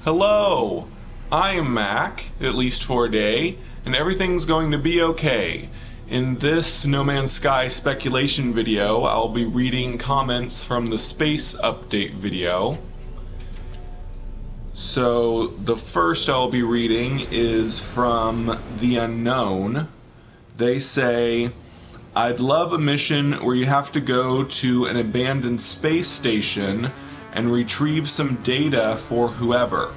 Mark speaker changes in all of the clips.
Speaker 1: Hello, I am Mac, at least for a day, and everything's going to be okay. In this No Man's Sky speculation video, I'll be reading comments from the space update video. So the first I'll be reading is from The Unknown. They say, "I'd love a mission where you have to go to an abandoned space station and retrieve some data for whoever.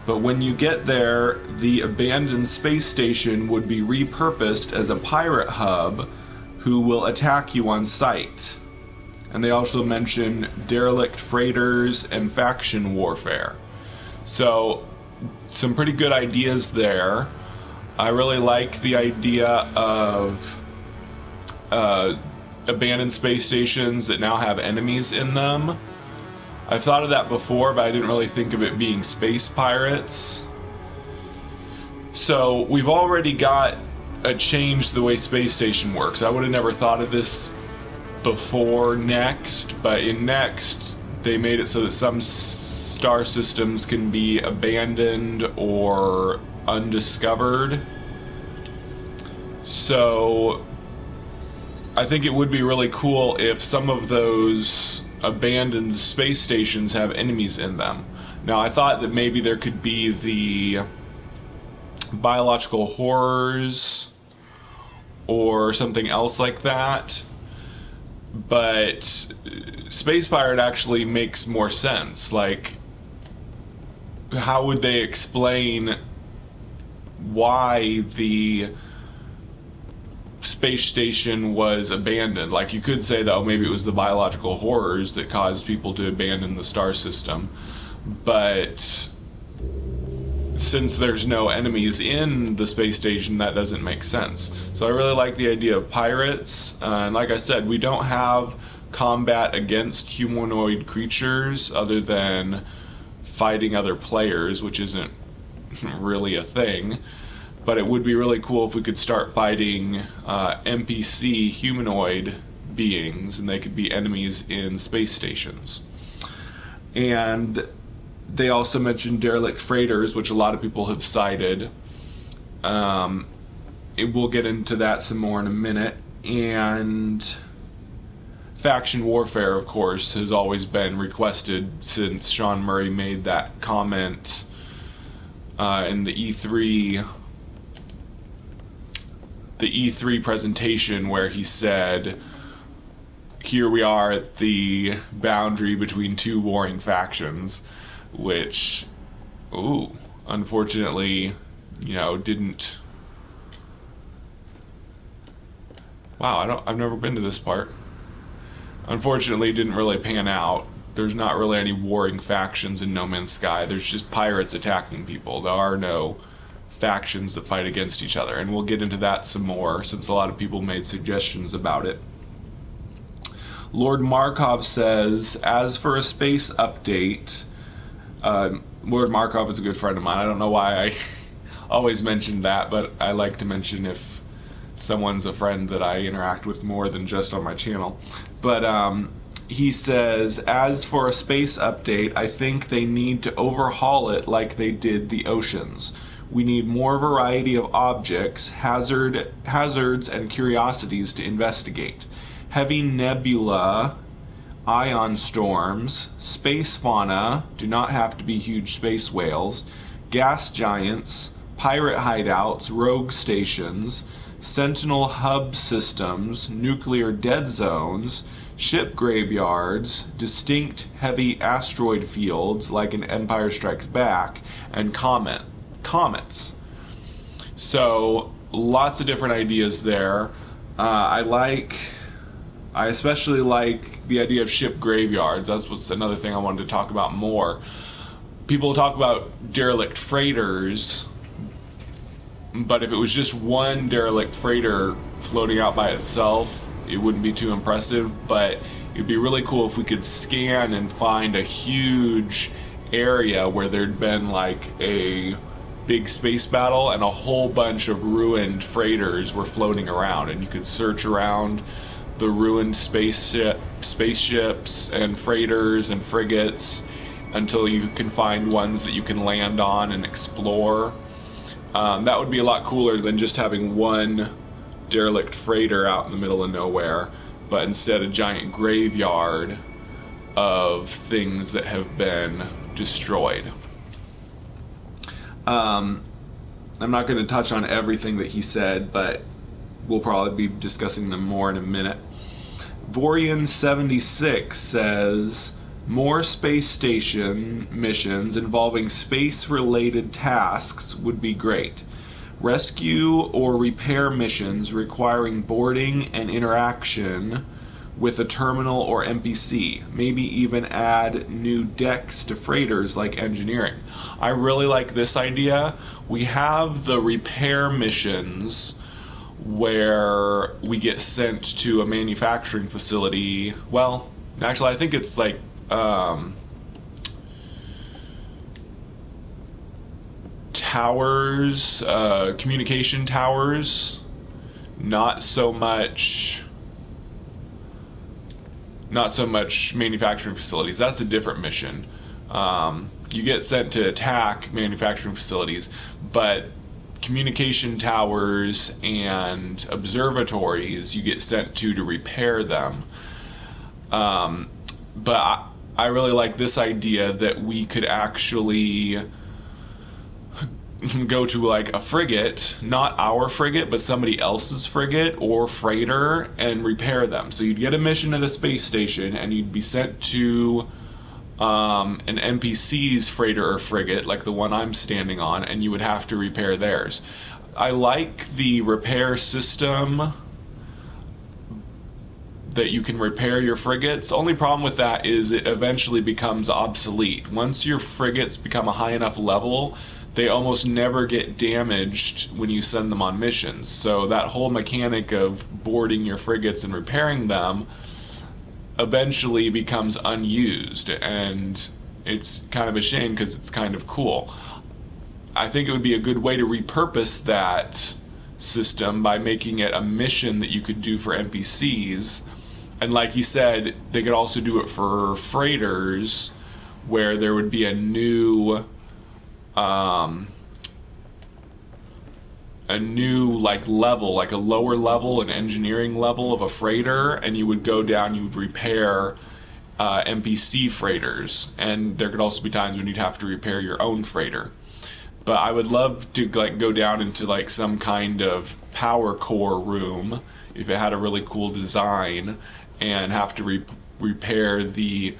Speaker 1: But when you get there, the abandoned space station would be repurposed as a pirate hub who will attack you on sight." And they also mention derelict freighters and faction warfare. So, some pretty good ideas there. I really like the idea of abandoned space stations that now have enemies in them. I've thought of that before, but I didn't really think of it being space pirates. So we've already got a change the way space station works. I would have never thought of this before Next, but in Next they made it so that some star systems can be abandoned or undiscovered. So I think it would be really cool if some of those abandoned space stations have enemies in them. Now, I thought that maybe there could be the biological horrors or something else like that, but space pirate actually makes more sense. Like, how would they explain why the space station was abandoned? Like, you could say that, oh, maybe it was the biological horrors that caused people to abandon the star system, but since there's no enemies in the space station, that doesn't make sense. So I really like the idea of pirates, and like I said, we don't have combat against humanoid creatures other than fighting other players, which isn't really a thing. But it would be really cool if we could start fighting NPC humanoid beings, and they could be enemies in space stations. And they also mentioned derelict freighters, which a lot of people have cited. We'll get into that some more in a minute. And faction warfare, of course, has always been requested since Sean Murray made that comment in the E3 presentation, where he said, here we are at the boundary between two warring factions, which, unfortunately, didn't. Wow, I've never been to this part. Unfortunately, it didn't really pan out. There's not really any warring factions in No Man's Sky. There's just pirates attacking people. There are no factions that fight against each other, and we'll get into that some more since a lot of people made suggestions about it. Lord Markov says, as for a space update, Lord Markov is a good friend of mine. I don't know why I always mention that, but I like to mention if someone's a friend that I interact with more than just on my channel. But he says, as for a space update, I think they need to overhaul it like they did the oceans. We need more variety of objects, hazards, and curiosities to investigate. Heavy nebula, ion storms, space fauna, do not have to be huge space whales, gas giants, pirate hideouts, rogue stations, sentinel hub systems, nuclear dead zones, ship graveyards, distinct heavy asteroid fields like in Empire Strikes Back, and comets. So lots of different ideas there. I especially like the idea of ship graveyards. That's what's another thing I wanted to talk about more. People talk about derelict freighters, but if it was just one derelict freighter floating out by itself, it wouldn't be too impressive. But it'd be really cool if we could scan and find a huge area where there'd been like a big space battle and a whole bunch of ruined freighters were floating around, and you could search around the ruined spaceships and freighters and frigates until you can find ones that you can land on and explore. That would be a lot cooler than just having one derelict freighter out in the middle of nowhere, but instead a giant graveyard of things that have been destroyed. I'm not going to touch on everything that he said, but we'll probably be discussing them more in a minute. Vorian76 says, more space station missions involving space-related tasks would be great. Rescue or repair missions requiring boarding and interaction with a terminal or NPC. Maybe even add new decks to freighters like engineering. I really like this idea. We have the repair missions where we get sent to a manufacturing facility. Well, actually I think it's like towers, communication towers, not so much manufacturing facilities. That's a different mission. You get sent to attack manufacturing facilities, but communication towers and observatories you get sent to repair them. But I really like this idea that we could actually go to like a frigate, not our frigate, but somebody else's frigate or freighter, and repair them. So you'd get a mission at a space station, and you'd be sent to an NPC's freighter or frigate, like the one I'm standing on, and you would have to repair theirs. I like the repair system that you can repair your frigates. Only problem with that is it eventually becomes obsolete. Once your frigates become a high enough level, they almost never get damaged when you send them on missions. So that whole mechanic of boarding your frigates and repairing them eventually becomes unused, and it's kind of a shame because it's kind of cool. I think it would be a good way to repurpose that system by making it a mission that you could do for NPCs. And like he said, they could also do it for freighters, where there would be a new like level, like a lower level, an engineering level of a freighter, and you would go down, you would repair NPC freighters, and there could also be times when you'd have to repair your own freighter. But I would love to like go down into like some kind of power core room if it had a really cool design, and have to repair the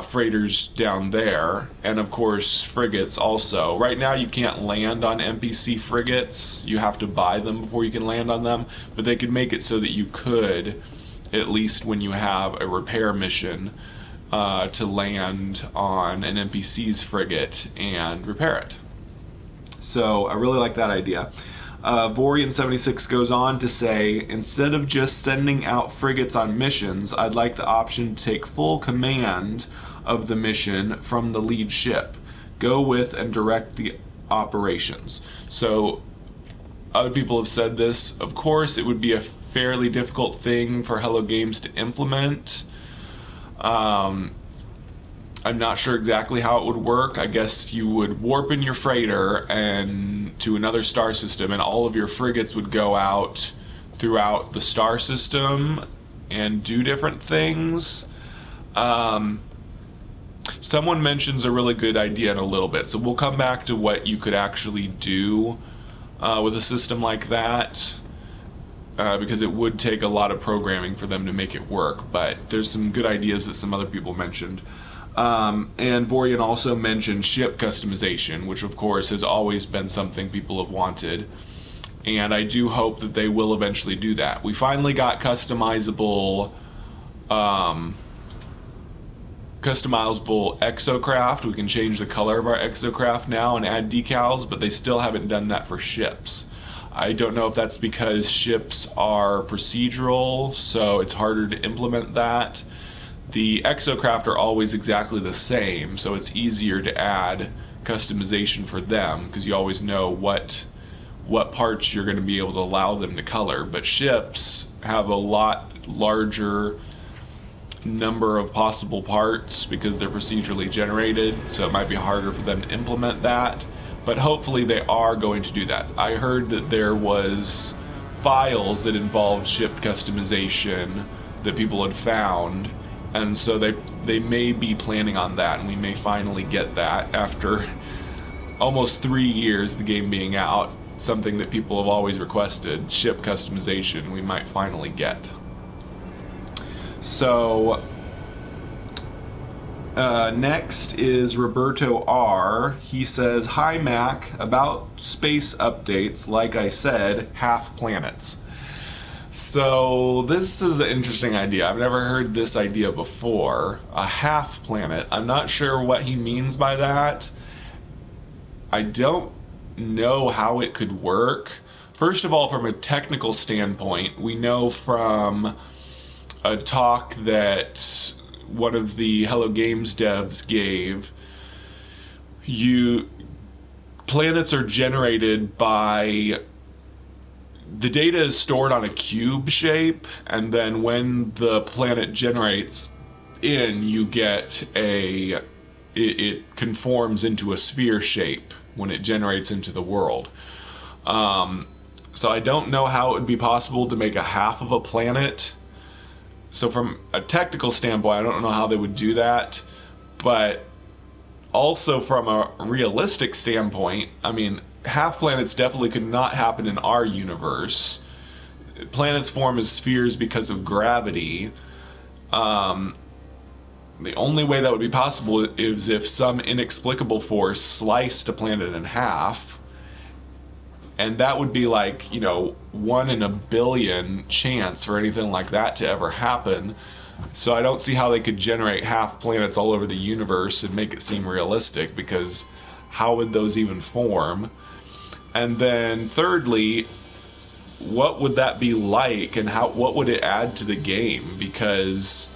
Speaker 1: freighters down there, and of course frigates also. Right now you can't land on NPC frigates, you have to buy them before you can land on them, but they could make it so that you could, at least when you have a repair mission, to land on an NPC's frigate and repair it. So I really like that idea. Vorian76 goes on to say, instead of just sending out frigates on missions, I'd like the option to take full command of the mission from the lead ship. Go with and direct the operations. So other people have said this. Of course, it would be a fairly difficult thing for Hello Games to implement. I'm not sure exactly how it would work. I guess you would warp in your freighter and to another star system, and all of your frigates would go out throughout the star system and do different things. Someone mentions a really good idea in a little bit, so we'll come back to what you could actually do with a system like that, because it would take a lot of programming for them to make it work, but there's some good ideas that some other people mentioned. And Vorian also mentioned ship customization, which of course has always been something people have wanted, and I do hope that they will eventually do that. We finally got customizable exocraft. We can change the color of our exocraft now and add decals, but they still haven't done that for ships. I don't know if that's because ships are procedural, so it's harder to implement that. The exocraft are always exactly the same, so it's easier to add customization for them because you always know what parts you're going to be able to allow them to color. But ships have a lot larger number of possible parts because they're procedurally generated, so it might be harder for them to implement that. But hopefully they are going to do that. I heard that there was files that involved ship customization that people had found, and so they may be planning on that, and we may finally get that after almost 3 years the game being out. Something that people have always requested, ship customization, we might finally get. So next is Roberto R. He says, "Hi Mac, about space updates, like I said, half planets." So this is an interesting idea. I've never heard this idea before. A half planet. I'm not sure what he means by that. I don't know how it could work. First of all, from a technical standpoint, we know from a talk that one of the Hello Games devs gave, planets are generated by, the data is stored on a cube shape, and then when the planet generates in, you get it conforms into a sphere shape when it generates into the world. So I don't know how it would be possible to make a half of a planet. So from a technical standpoint, I don't know how they would do that. But also from a realistic standpoint, I mean, half planets definitely could not happen in our universe. Planets form as spheres because of gravity. The only way that would be possible is if some inexplicable force sliced a planet in half, and that would be like, 1 in a billion chance for anything like that to ever happen. So I don't see how they could generate half planets all over the universe and make it seem realistic, because how would those even form? And then thirdly, what would that be like, and what would it add to the game? Because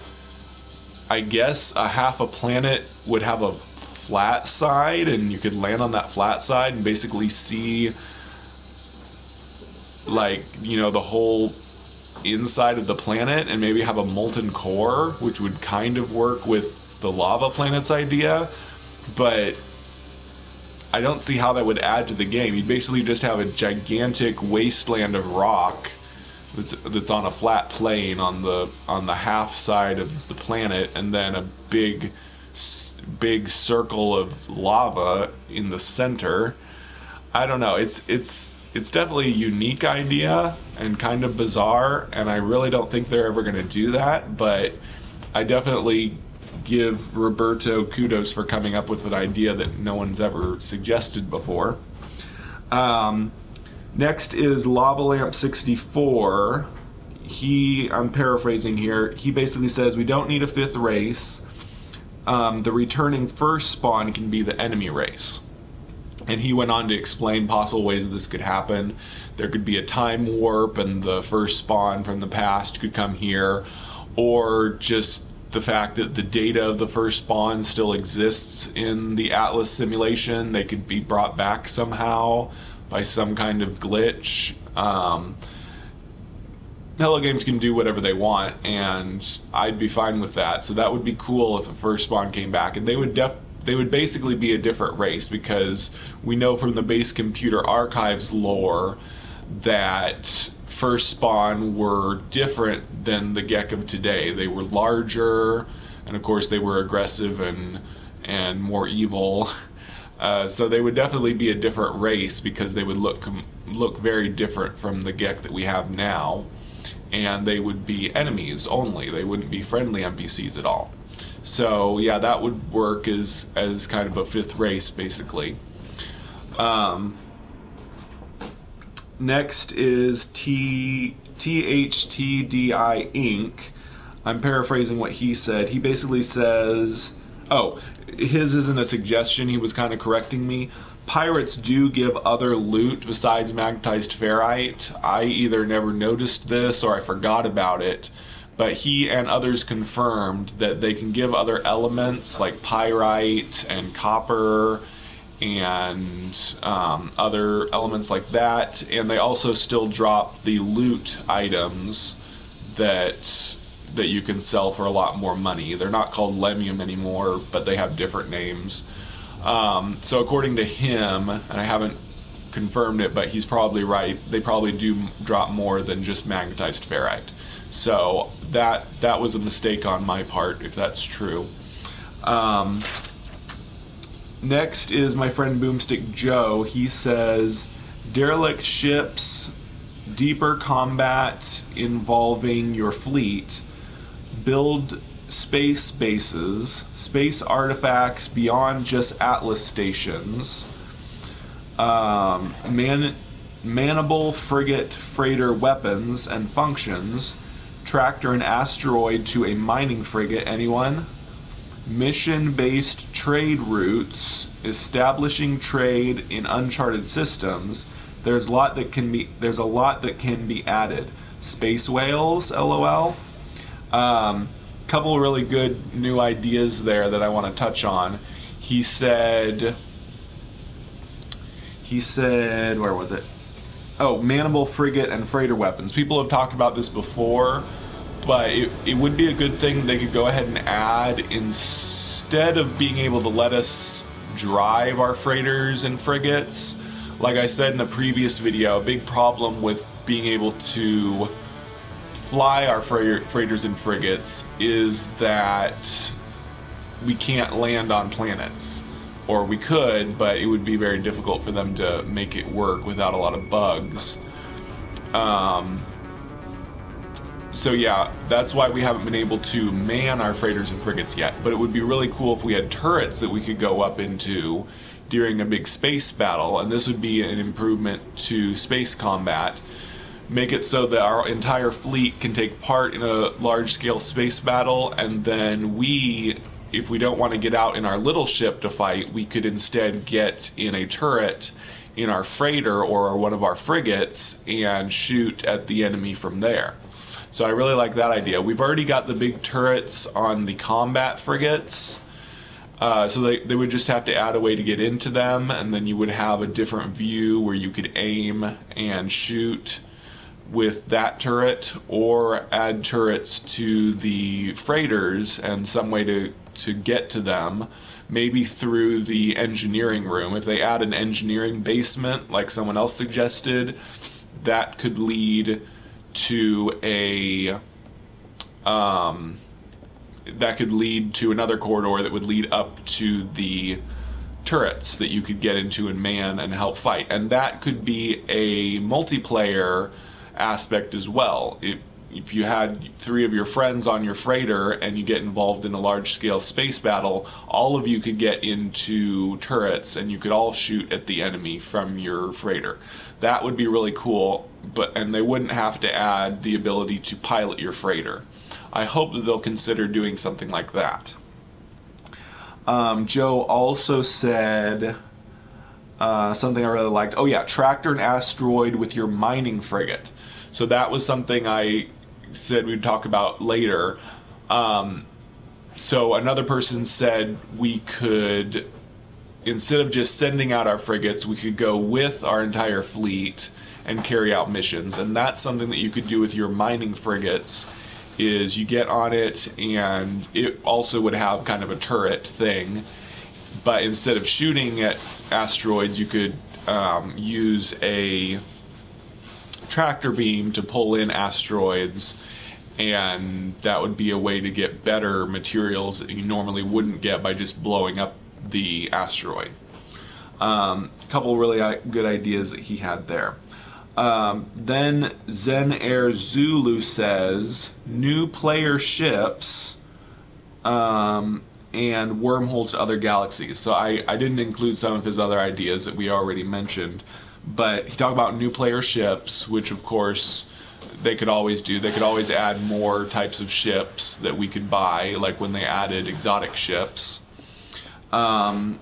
Speaker 1: I guess a half a planet would have a flat side, and you could land on that flat side and basically see, like, the whole inside of the planet, and maybe have a molten core, which would kind of work with the lava planets idea. But I don't see how that would add to the game. You'd basically just have a gigantic wasteland of rock that's on a flat plane on the half side of the planet, and then a big circle of lava in the center. I don't know. It's definitely a unique idea and kind of bizarre, and I really don't think they're ever going to do that. But I definitely give Roberto kudos for coming up with an idea that no one's ever suggested before. Next is Lava Lamp 64. I'm paraphrasing here. He basically says we don't need a fifth race. The returning first spawn can be the enemy race. And he went on to explain possible ways that this could happen. There could be a time warp, and the first spawn from the past could come here, or just the fact that the data of the first spawn still exists in the Atlas simulation. They could be brought back somehow by some kind of glitch. Hello Games can do whatever they want, and I'd be fine with that. So that would be cool if the first spawn came back, and they would basically be a different race, because we know from the base computer archives lore that first spawn were different than the Gek of today. They were larger, and of course they were aggressive and more evil. So they would definitely be a different race, because they would look very different from the Gek that we have now, and they would be enemies only. They wouldn't be friendly NPCs at all. So yeah, that would work as kind of a fifth race, basically. Next is THTDI Inc. I'm paraphrasing what he said. He basically says, his isn't a suggestion, he was kind of correcting me. Pirates do give other loot besides magnetized ferrite. I either never noticed this or I forgot about it, but he and others confirmed that they can give other elements like pyrite and copper and other elements like that, and they also still drop the loot items that that you can sell for a lot more money. They're not called Lemium anymore, but they have different names. So according to him, and I haven't confirmed it, but he's probably right, they probably do drop more than just magnetized ferrite. So that was a mistake on my part, if that's true. Next is my friend Boomstick Joe. He says, derelict ships, deeper combat involving your fleet, build space bases, space artifacts beyond just Atlas stations, manable frigate freighter weapons and functions, tractor an asteroid to a mining frigate. Anyone? Mission-based trade routes, establishing trade in uncharted systems. There's a lot that can be added. Space whales, LOL. Couple really good new ideas there that I want to touch on. He said, where was it? Oh, manable frigate and freighter weapons. People have talked about this before, but it would be a good thing they could go ahead and add, instead of being able to let us drive our freighters and frigates. Like I said in a previous video, a big problem with being able to fly our freighters and frigates is that we can't land on planets. Or we could, but it would be very difficult for them to make it work without a lot of bugs. So yeah, that's why we haven't been able to man our freighters and frigates yet. But it would be really cool if we had turrets that we could go up into during a big space battle, and this would be an improvement to space combat. Make it so that our entire fleet can take part in a large-scale space battle, and then we, if we don't want to get out in our little ship to fight, we could instead get in a turret in our freighter or one of our frigates and shoot at the enemy from there. So I really like that idea. We've already got the big turrets on the combat frigates, so they would just have to add a way to get into them, and then you would have a different view where you could aim and shoot with that turret, or add turrets to the freighters and some way to get to them, maybe through the engineering room. If they add an engineering basement like someone else suggested, that could lead to another corridor that would lead up to the turrets that you could get into and man and help fight. And that could be a multiplayer aspect as well. If you had 3 of your friends on your freighter and you get involved in a large-scale space battle, all of you could get into turrets and you could all shoot at the enemy from your freighter. That would be really cool, and they wouldn't have to add the ability to pilot your freighter. I hope that they'll consider doing something like that. Joe also said something I really liked. Oh yeah, tractor an asteroid with your mining frigate. So that was something I said we'd talk about later. So another person said we could, instead of just sending out our frigates, we could go with our entire fleet and carry out missions. And that's something that you could do with your mining frigates, is you get on it, and it also would have kind of a turret thing. But instead of shooting at asteroids, you could use a tractor beam to pull in asteroids, and that would be a way to get better materials that you normally wouldn't get by just blowing up the asteroid. A couple really good ideas that he had there. Then Zen Air Zulu says new player ships and wormholes to other galaxies. So I didn't include some of his other ideas that we already mentioned, but he talked about new player ships, which of course they could always do. They could always add more types of ships that we could buy, like when they added exotic ships. And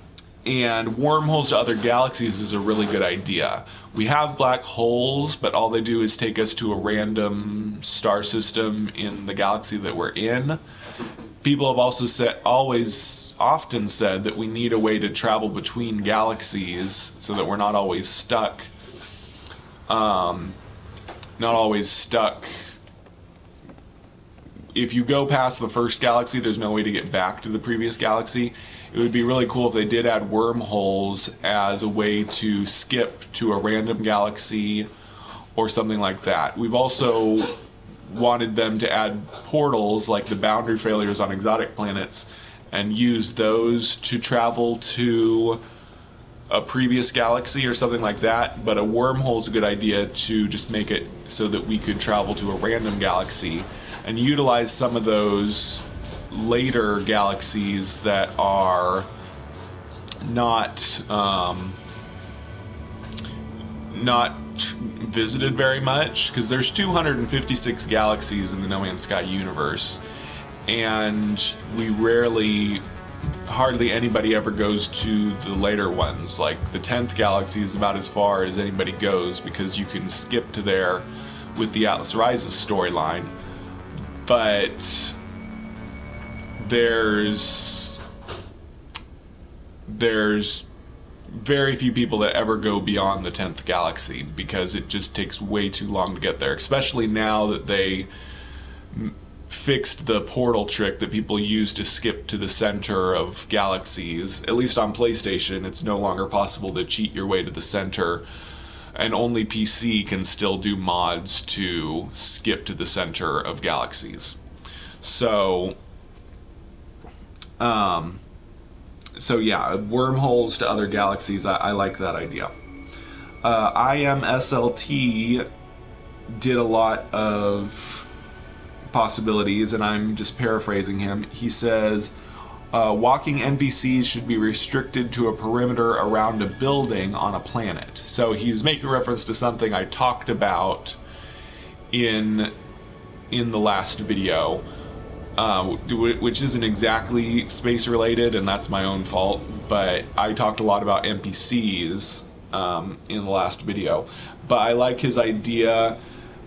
Speaker 1: wormholes to other galaxies is a really good idea. We have black holes, but all they do is take us to a random star system in the galaxy that we're in. People have also often said that we need a way to travel between galaxies so that we're not always stuck. if you go past the first galaxy, there's no way to get back to the previous galaxy. It would be really cool if they did add wormholes as a way to skip to a random galaxy or something like that. We've also wanted them to add portals like the boundary failures on exotic planets and use those to travel to a previous galaxy or something like that. But a wormhole is a good idea to just make it so that we could travel to a random galaxy and utilize some of those later galaxies that are not visited very much, because there's 256 galaxies in the No Man's Sky universe, and hardly anybody ever goes to the later ones. Like the 10th galaxy is about as far as anybody goes, because you can skip to there with the Atlas Rises storyline. But there's very few people that ever go beyond the 10th galaxy, because it just takes way too long to get there, especially now that they fixed the portal trick that people use to skip to the center of galaxies. At least on PlayStation, it's no longer possible to cheat your way to the center, and only PC can still do mods to skip to the center of galaxies. So yeah, wormholes to other galaxies, I like that idea. IMSLT did a lot of possibilities, and I'm just paraphrasing him. He says, walking NPCs should be restricted to a perimeter around a building on a planet. So he's making reference to something I talked about in the last video, which isn't exactly space related, and that's my own fault, but I talked a lot about NPCs in the last video. But I like his idea,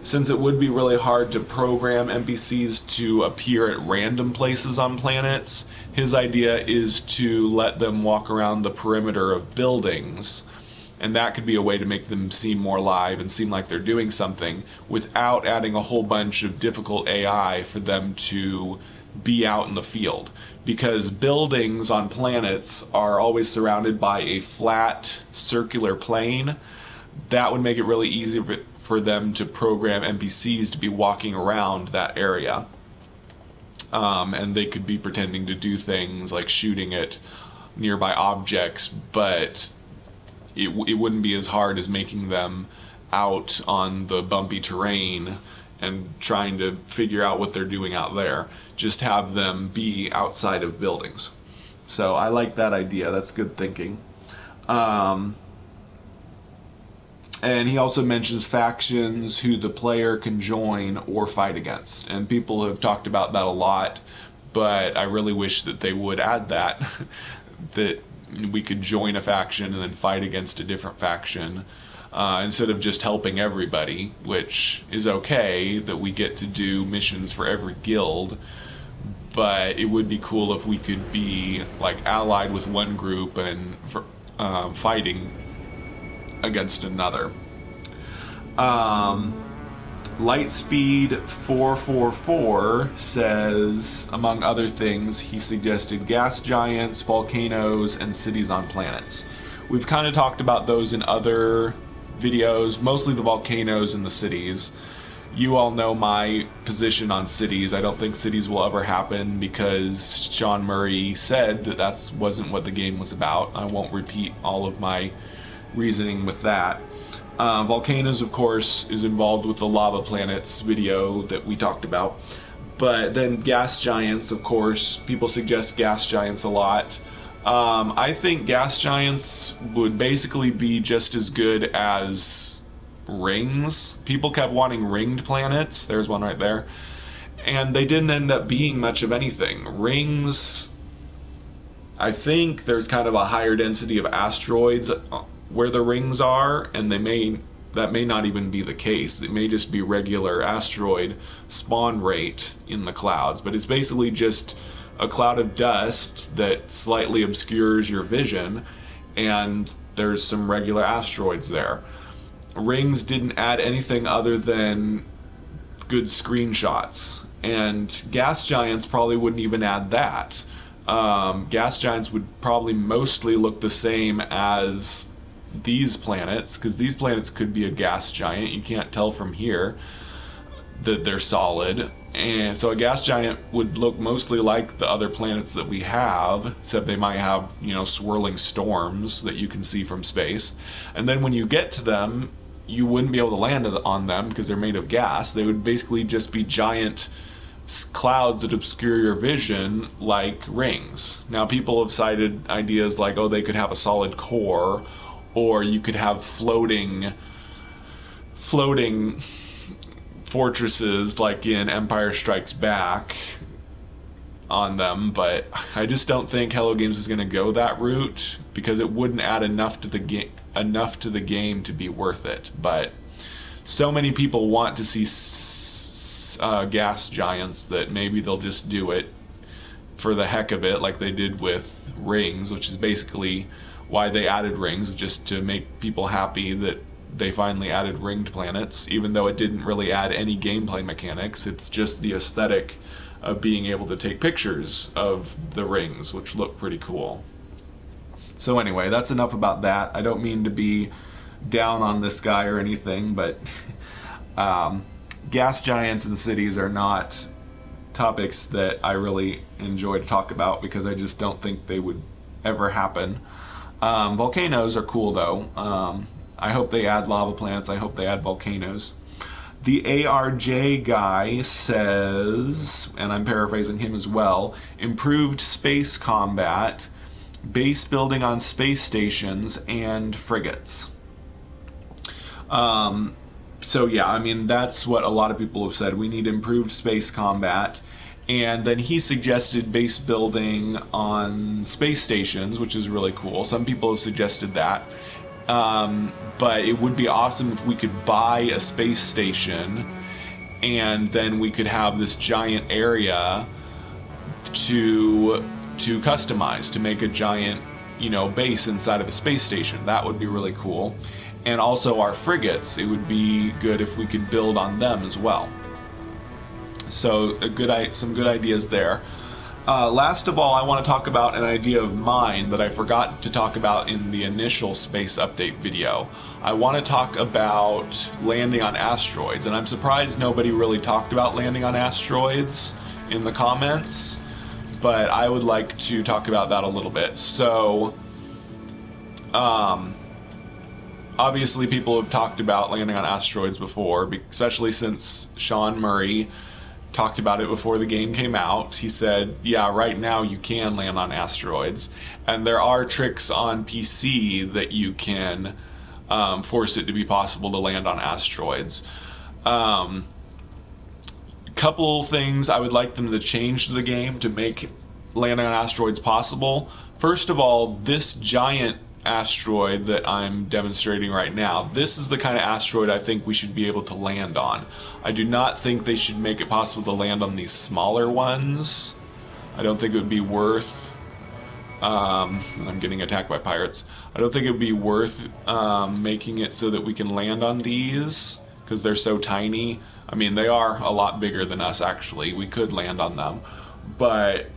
Speaker 1: since it would be really hard to program NPCs to appear at random places on planets. His idea is to let them walk around the perimeter of buildings, and that could be a way to make them seem more live and seem like they're doing something, without adding a whole bunch of difficult AI for them to be out in the field. Because buildings on planets are always surrounded by a flat, circular plane. That would make it really easy for them to program NPCs to be walking around that area. And they could be pretending to do things like shooting at nearby objects, but it wouldn't be as hard as making them out on the bumpy terrain and trying to figure out what they're doing out there. Just have them be outside of buildings. So I like that idea. That's good thinking. And he also mentions factions who the player can join or fight against. And people have talked about that a lot, but I really wish that they would add that, that we could join a faction and then fight against a different faction, instead of just helping everybody, which is okay that we get to do missions for every guild. But it would be cool if we could be like allied with one group and fighting against another. Lightspeed 444 says, among other things, he suggested gas giants, volcanoes, and cities on planets. We've kind of talked about those in other videos, mostly the volcanoes and the cities. You all know my position on cities. I don't think cities will ever happen, because Sean Murray said that wasn't what the game was about. I won't repeat all of my reasoning with that. Volcanoes, of course, is involved with the lava planets video that we talked about. But then gas giants, of course, people suggest gas giants a lot. I think gas giants would basically be just as good as rings. People kept wanting ringed planets. There's one right there. And they didn't end up being much of anything. Rings, I think there's kind of a higher density of asteroids where the rings are, and that may not even be the case. It may just be regular asteroid spawn rate in the clouds, but it's basically just a cloud of dust that slightly obscures your vision, and there's some regular asteroids there. Rings didn't add anything other than good screenshots, And gas giants probably wouldn't even add that. Gas giants would probably mostly look the same as these planets, because these planets could be a gas giant. You can't tell from here that they're solid. And so a gas giant would look mostly like the other planets that we have, except they might have, you know, swirling storms that you can see from space. And then when you get to them, you wouldn't be able to land on them because they're made of gas. They would basically just be giant clouds that obscure your vision like rings. Now people have cited ideas like, oh, they could have a solid core, or you could have floating fortresses like in Empire Strikes Back on them, but I just don't think Hello Games is going to go that route because it wouldn't add enough to the game to be worth it. But so many people want to see gas giants that maybe they'll just do it for the heck of it, like they did with rings, which is basically why they added rings, just to make people happy that they finally added ringed planets, even though it didn't really add any gameplay mechanics. It's just the aesthetic of being able to take pictures of the rings, which look pretty cool. So anyway, that's enough about that. I don't mean to be down on this guy or anything, but gas giants and cities are not topics that I really enjoy to talk about because I just don't think they would ever happen. Volcanoes are cool though. I hope they add lava planets. I hope they add volcanoes. The ARJ guy says, and I'm paraphrasing him as well, improved space combat, base building on space stations, and frigates. So yeah, I mean, that's what a lot of people have said. We need improved space combat. And then he suggested base building on space stations, which is really cool. Some people have suggested that. But it would be awesome if we could buy a space station and then we could have this giant area to customize, to make a giant, you know, base inside of a space station. That would be really cool. And also our frigates, it would be good if we could build on them as well. So some good ideas there. Last of all, I want to talk about an idea of mine that I forgot to talk about in the initial space update video. I want to talk about landing on asteroids, and I'm surprised nobody really talked about landing on asteroids in the comments, but I would like to talk about that a little bit. So, obviously people have talked about landing on asteroids before, especially since Sean Murray talked about it before the game came out. He said, yeah, right now you can land on asteroids, and there are tricks on PC that you can force it to be possible to land on asteroids. Couple things I would like them to change to the game to make landing on asteroids possible. First of all, this giant asteroid that I'm demonstrating right now, this is the kind of asteroid I think we should be able to land on. I do not think they should make it possible to land on these smaller ones. I don't think it would be worth I'm getting attacked by pirates. I don't think it would be worth making it so that we can land on these because they're so tiny. I mean, they are a lot bigger than us actually. We could land on them, but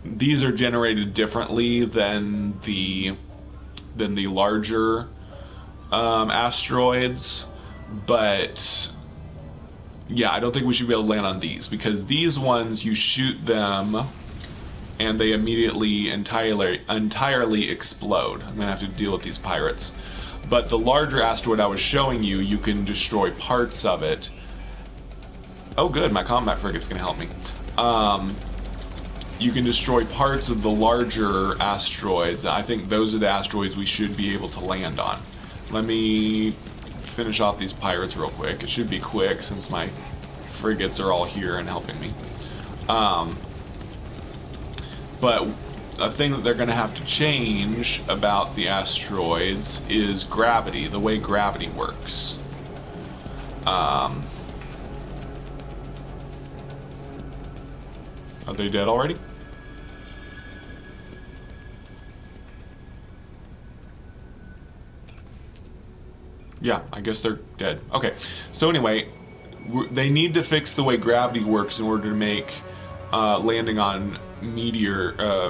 Speaker 1: these are generated differently than the larger asteroids. But yeah, I don't think we should be able to land on these because these ones, you shoot them and they immediately entirely explode. I'm gonna have to deal with these pirates. But the larger asteroid I was showing you, you can destroy parts of it. Oh good, my combat frigate's gonna help me. You can destroy parts of the larger asteroids. I think those are the asteroids we should be able to land on. Let me finish off these pirates real quick. It should be quick since my frigates are all here and helping me. But a thing that they're going to have to change about the asteroids is gravity, the way gravity works. Are they dead already? Yeah, I guess they're dead. Okay, so anyway, they need to fix the way gravity works in order to make landing on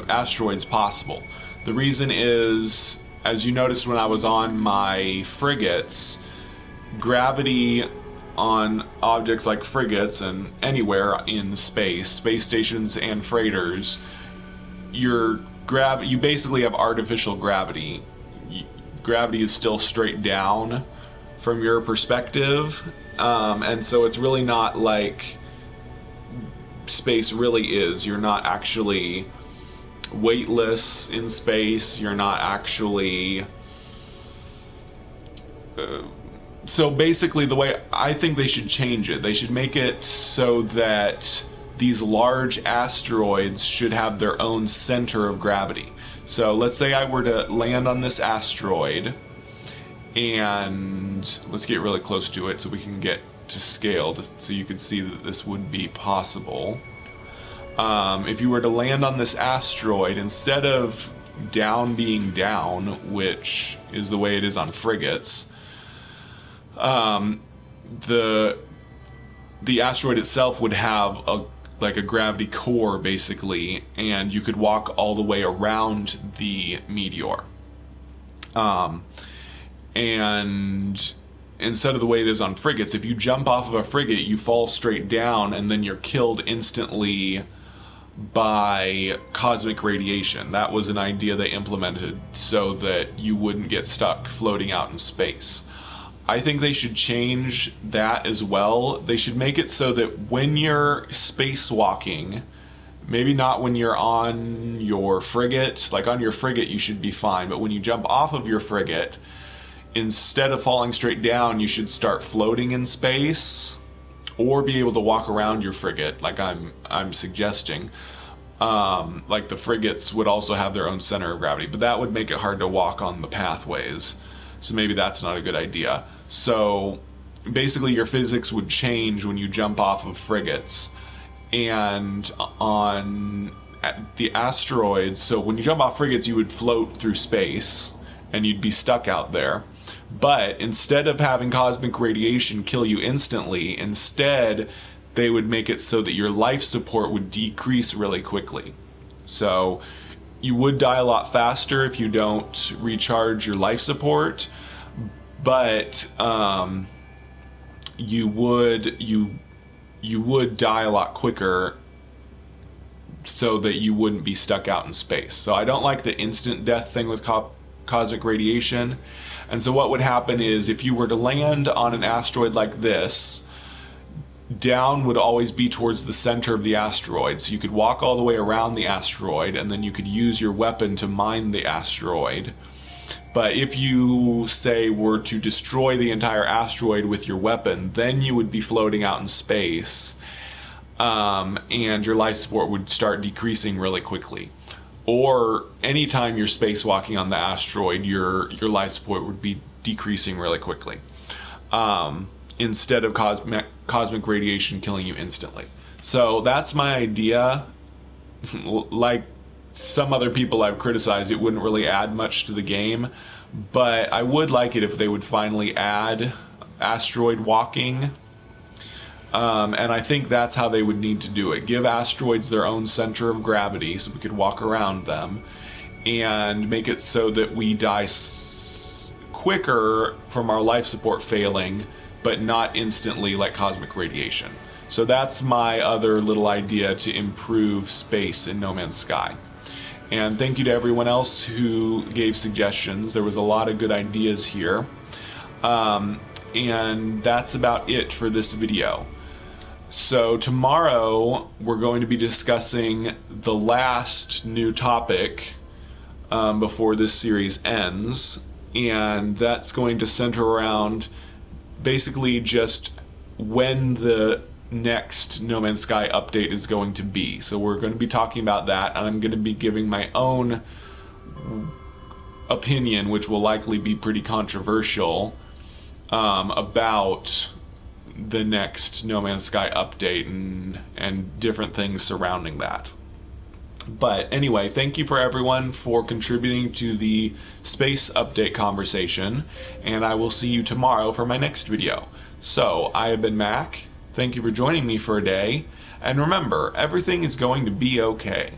Speaker 1: asteroids possible. The reason is, as you noticed when I was on my frigates, gravity on objects like frigates and anywhere in space stations and freighters, you basically have artificial gravity. Gravity is still straight down from your perspective, and so it's really not like space really is. You're not actually weightless in space. You're not actually... so basically, the way I think they should change it, they should make it so that these large asteroids should have their own center of gravity. So let's say I were to land on this asteroid, and let's get really close to it so we can get to scale, so you can see that this would be possible. If you were to land on this asteroid, instead of being down, which is the way it is on frigates, the asteroid itself would have like a gravity core, basically, and you could walk all the way around the meteor. And instead of the way it is on frigates, if you jump off of a frigate, you fall straight down, and then you're killed instantly by cosmic radiation. That was an idea they implemented so that you wouldn't get stuck floating out in space. I think they should change that as well. They should make it so that when you're spacewalking, maybe not when you're on your frigate, like on your frigate you should be fine, but when you jump off of your frigate, instead of falling straight down, you should start floating in space, or be able to walk around your frigate, like I'm suggesting. Like the frigates would also have their own center of gravity, but that would make it hard to walk on the pathways. So maybe that's not a good idea. So basically your physics would change when you jump off of frigates. And on the asteroids, so when you jump off frigates, you would float through space and you'd be stuck out there. But instead of having cosmic radiation kill you instantly, instead they would make it so that your life support would decrease really quickly. So you would die a lot faster if you don't recharge your life support, but you would die a lot quicker, so that you wouldn't be stuck out in space. So I don't like the instant death thing with cosmic radiation. And so what would happen is, if you were to land on an asteroid like this, down would always be towards the center of the asteroid, so you could walk all the way around the asteroid, and then you could use your weapon to mine the asteroid. But if you, say, were to destroy the entire asteroid with your weapon, then you would be floating out in space, and your life support would start decreasing really quickly. Or anytime you're spacewalking on the asteroid, your life support would be decreasing really quickly, instead of cosmic radiation killing you instantly. So that's my idea. Like some other people I've criticized, it wouldn't really add much to the game, but I would like it if they would finally add asteroid walking. And I think that's how they would need to do it. Give asteroids their own center of gravity so we could walk around them, and make it so that we die quicker from our life support failing, but not instantly like cosmic radiation. So that's my other little idea to improve space in No Man's Sky. And thank you to everyone else who gave suggestions. There was a lot of good ideas here. And that's about it for this video. So tomorrow we're going to be discussing the last new topic before this series ends, and that's going to center around basically just when the next No Man's Sky update is going to be. So we're going to be talking about that, and I'm going to be giving my own opinion, which will likely be pretty controversial, about the next No Man's Sky update and different things surrounding that. But anyway, thank you for everyone for contributing to the space update conversation, and I will see you tomorrow for my next video. So, I have been Mac. Thank you for joining me for a day, and remember, everything is going to be okay.